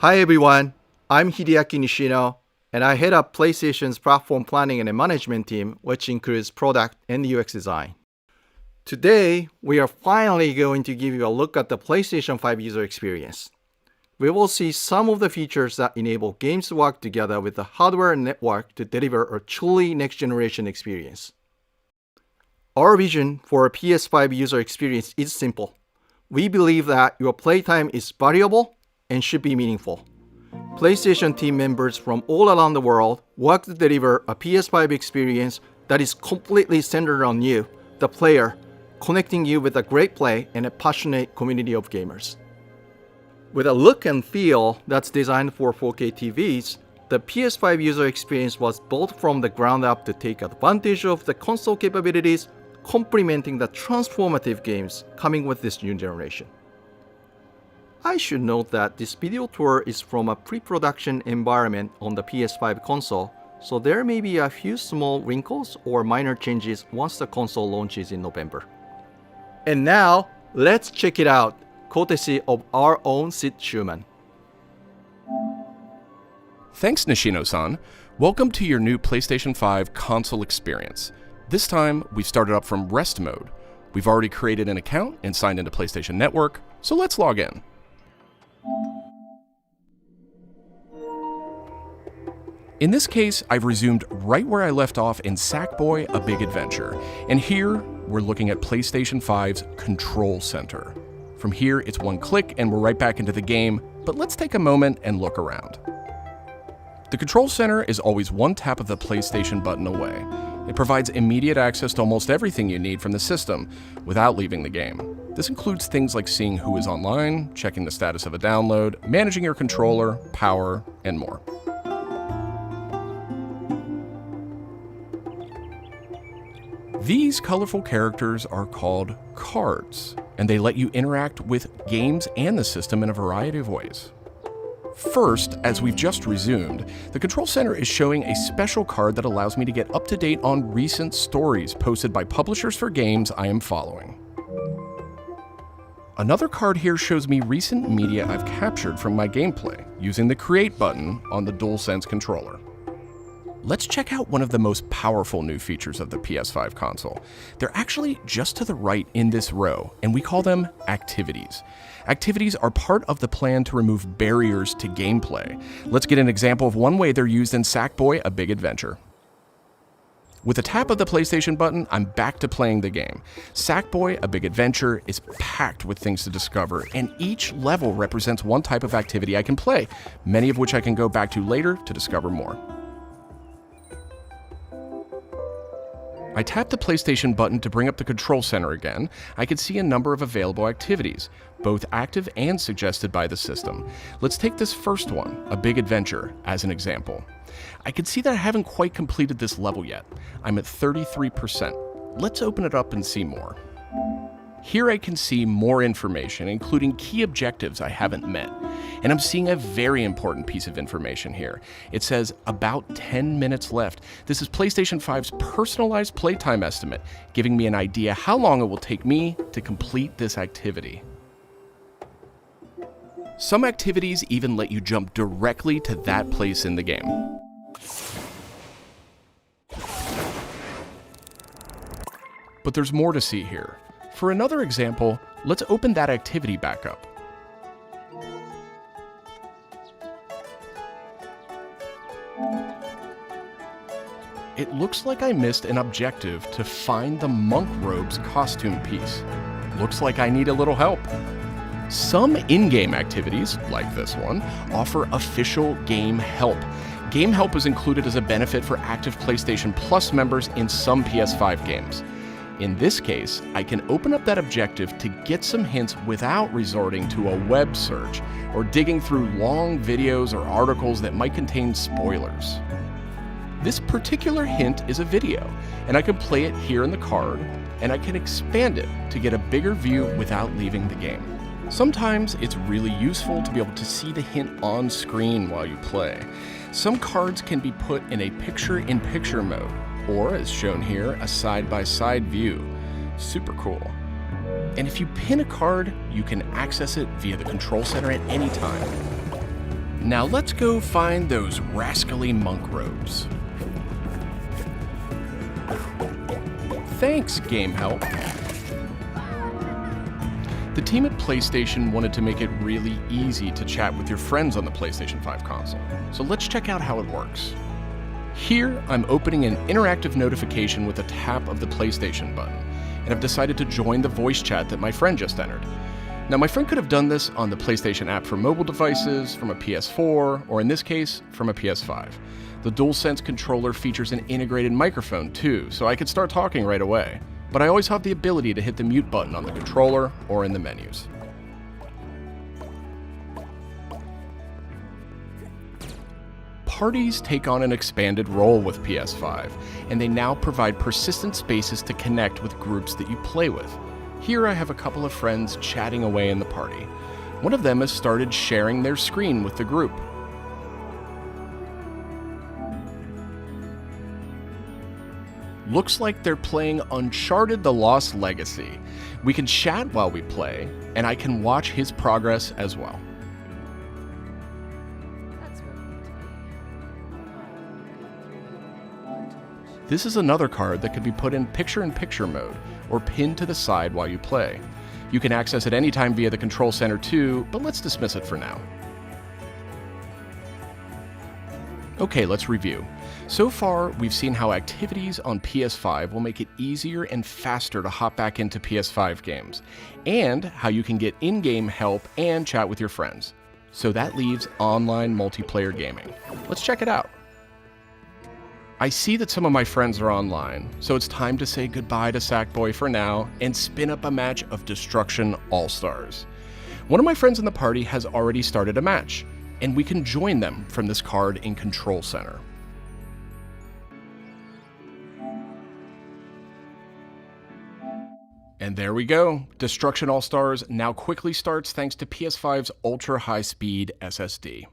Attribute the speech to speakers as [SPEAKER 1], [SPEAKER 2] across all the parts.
[SPEAKER 1] Hi everyone, I'm Hideaki Nishino, and I head up PlayStation's platform planning and management team, which includes product and UX design. Today, we are finally going to give you a look at the PlayStation 5 user experience. We will see some of the features that enable games to work together with the hardware and network to deliver a truly next-generation experience. Our vision for a PS5 user experience is simple. We believe that your playtime is valuable and should be meaningful. PlayStation team members from all around the world work to deliver a PS5 experience that is completely centered on you, the player, connecting you with a great play and a passionate community of gamers. With a look and feel that's designed for 4K TVs, the PS5 user experience was built from the ground up to take advantage of the console capabilities, complementing the transformative games coming with this new generation. I should note that this video tour is from a pre-production environment on the PS5 console, so there may be a few small wrinkles or minor changes once the console launches in November. And now, let's check it out, courtesy of our own Sid Schumann.
[SPEAKER 2] Thanks, Nishino-san. Welcome to your new PlayStation 5 console experience. This time, we've started up from rest mode. We've already created an account and signed into PlayStation Network, so let's log in. In this case, I've resumed right where I left off in Sackboy: A Big Adventure, and here we're looking at PlayStation 5's Control Center. From here, it's one click and we're right back into the game, but let's take a moment and look around. The Control Center is always one tap of the PlayStation button away. It provides immediate access to almost everything you need from the system without leaving the game. This includes things like seeing who is online, checking the status of a download, managing your controller, power, and more. These colorful characters are called cards, and they let you interact with games and the system in a variety of ways. First, as we've just resumed, the Control Center is showing a special card that allows me to get up to date on recent stories posted by publishers for games I am following. Another card here shows me recent media I've captured from my gameplay using the Create button on the DualSense controller. Let's check out one of the most powerful new features of the PS5 console. They're actually just to the right in this row, and we call them activities. Activities are part of the plan to remove barriers to gameplay. Let's get an example of one way they're used in Sackboy: A Big Adventure. With a tap of the PlayStation button, I'm back to playing the game. Sackboy: A Big Adventure is packed with things to discover, and each level represents one type of activity I can play, many of which I can go back to later to discover more. I tap the PlayStation button to bring up the Control Center again. I can see a number of available activities, both active and suggested by the system. Let's take this first one, A Big Adventure, as an example. I can see that I haven't quite completed this level yet. I'm at 33%. Let's open it up and see more. Here I can see more information, including key objectives I haven't met. And I'm seeing a very important piece of information here. It says about 10 minutes left. This is PlayStation 5's personalized playtime estimate, giving me an idea how long it will take me to complete this activity. Some activities even let you jump directly to that place in the game. But there's more to see here. For another example, let's open that activity back up. It looks like I missed an objective to find the monk robe's costume piece. Looks like I need a little help. Some in-game activities, like this one, offer official game help. Game help is included as a benefit for active PlayStation Plus members in some PS5 games. In this case, I can open up that objective to get some hints without resorting to a web search or digging through long videos or articles that might contain spoilers. This particular hint is a video, and I can play it here in the card, and I can expand it to get a bigger view without leaving the game. Sometimes it's really useful to be able to see the hint on screen while you play. Some cards can be put in a picture-in-picture mode, or as shown here, a side-by-side view. Super cool. And if you pin a card, you can access it via the Control Center at any time. Now let's go find those rascally monk robes. Thanks, Game Help. The team at PlayStation wanted to make it really easy to chat with your friends on the PlayStation 5 console, so let's check out how it works. Here, I'm opening an interactive notification with a tap of the PlayStation button, and I've decided to join the voice chat that my friend just entered. Now, my friend could have done this on the PlayStation app for mobile devices, from a PS4, or in this case, from a PS5. The DualSense controller features an integrated microphone too, so I could start talking right away. But I always have the ability to hit the mute button on the controller or in the menus. Parties take on an expanded role with PS5, and they now provide persistent spaces to connect with groups that you play with. Here I have a couple of friends chatting away in the party. One of them has started sharing their screen with the group. Looks like they're playing Uncharted: The Lost Legacy. We can chat while we play, and I can watch his progress as well. This is another card that could be put in picture-in-picture mode, or pinned to the side while you play. You can access it anytime via the control center too, but let's dismiss it for now. Okay, let's review. So far, we've seen how activities on PS5 will make it easier and faster to hop back into PS5 games, and how you can get in-game help and chat with your friends. So that leaves online multiplayer gaming. Let's check it out. I see that some of my friends are online, so it's time to say goodbye to Sackboy for now and spin up a match of Destruction All-Stars. One of my friends in the party has already started a match, and we can join them from this card in Control Center. And there we go. Destruction All-Stars now quickly starts thanks to PS5's ultra-high-speed SSD.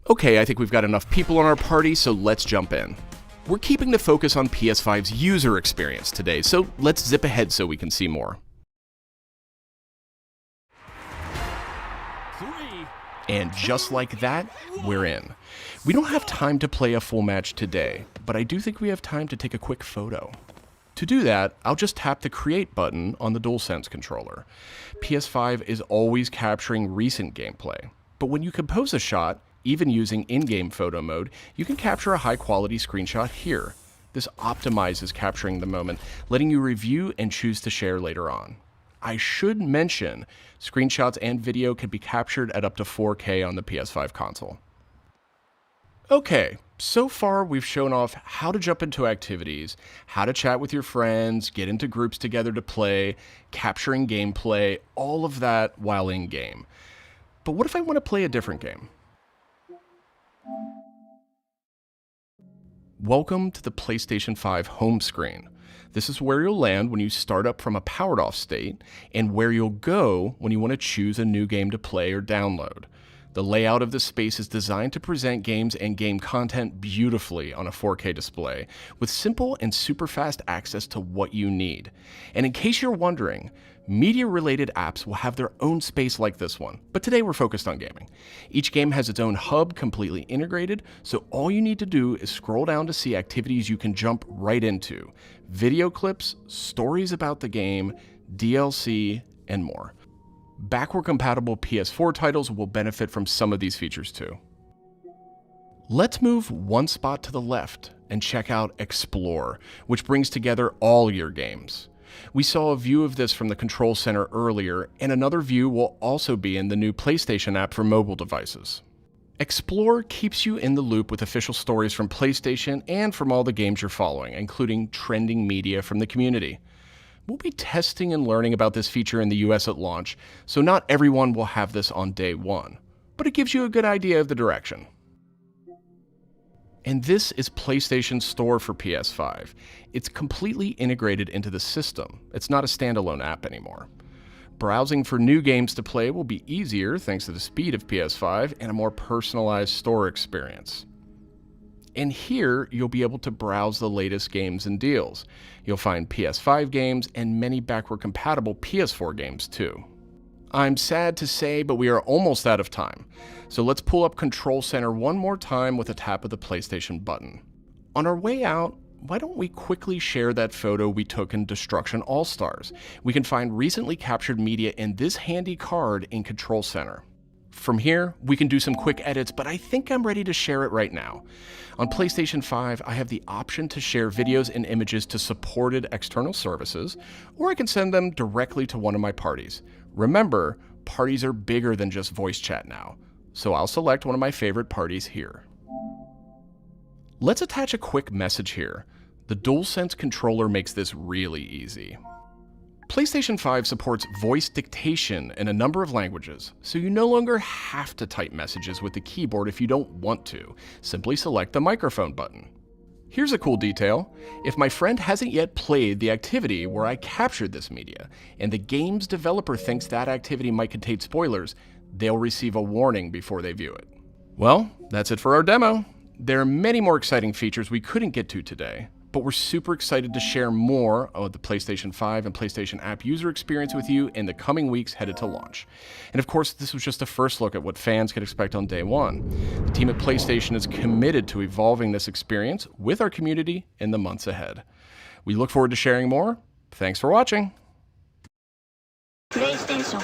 [SPEAKER 2] Okay, I think we've got enough people on our party, so let's jump in. We're keeping the focus on PS5's user experience today, so let's zip ahead so we can see more. And just like that, we're in. We don't have time to play a full match today, but I do think we have time to take a quick photo. To do that, I'll just tap the Create button on the DualSense controller. PS5 is always capturing recent gameplay, but when you compose a shot, even using in-game photo mode, you can capture a high-quality screenshot here. This optimizes capturing the moment, letting you review and choose to share later on. I should mention, screenshots and video can be captured at up to 4K on the PS5 console. Okay, so far we've shown off how to jump into activities, how to chat with your friends, get into groups together to play, capturing gameplay, all of that while in-game. But what if I want to play a different game? Welcome to the PlayStation 5 home screen. This is where you'll land when you start up from a powered off state, and where you'll go when you want to choose a new game to play or download. The layout of this space is designed to present games and game content beautifully on a 4K display, with simple and super fast access to what you need. And in case you're wondering, media-related apps will have their own space like this one, but today we're focused on gaming. Each game has its own hub completely integrated, so all you need to do is scroll down to see activities you can jump right into. Video clips, stories about the game, DLC, and more. Backward-compatible PS4 titles will benefit from some of these features too. Let's move one spot to the left and check out Explore, which brings together all your games. We saw a view of this from the Control Center earlier, and another view will also be in the new PlayStation app for mobile devices. Explore keeps you in the loop with official stories from PlayStation and from all the games you're following, including trending media from the community. We'll be testing and learning about this feature in the US at launch, so not everyone will have this on day one, but it gives you a good idea of the direction. And this is PlayStation's store for PS5. It's completely integrated into the system. It's not a standalone app anymore. Browsing for new games to play will be easier thanks to the speed of PS5 and a more personalized store experience. And here, you'll be able to browse the latest games and deals. You'll find PS5 games and many backward-compatible PS4 games too. I'm sad to say, but we are almost out of time. So let's pull up Control Center one more time with a tap of the PlayStation button. On our way out, why don't we quickly share that photo we took in Destruction All-Stars? We can find recently captured media in this handy card in Control Center. From here, we can do some quick edits, but I think I'm ready to share it right now. On PlayStation 5, I have the option to share videos and images to supported external services, or I can send them directly to one of my parties. Remember, parties are bigger than just voice chat now, so I'll select one of my favorite parties here. Let's attach a quick message here. The DualSense controller makes this really easy. PlayStation 5 supports voice dictation in a number of languages, so you no longer have to type messages with the keyboard if you don't want to. Simply select the microphone button. Here's a cool detail. If my friend hasn't yet played the activity where I captured this media, and the game's developer thinks that activity might contain spoilers, they'll receive a warning before they view it. Well, that's it for our demo. There are many more exciting features we couldn't get to today, but we're super excited to share more of the PlayStation 5 and PlayStation app user experience with you in the coming weeks headed to launch. And of course, this was just a first look at what fans can expect on day one. The team at PlayStation is committed to evolving this experience with our community in the months ahead. We look forward to sharing more. Thanks for watching.
[SPEAKER 3] PlayStation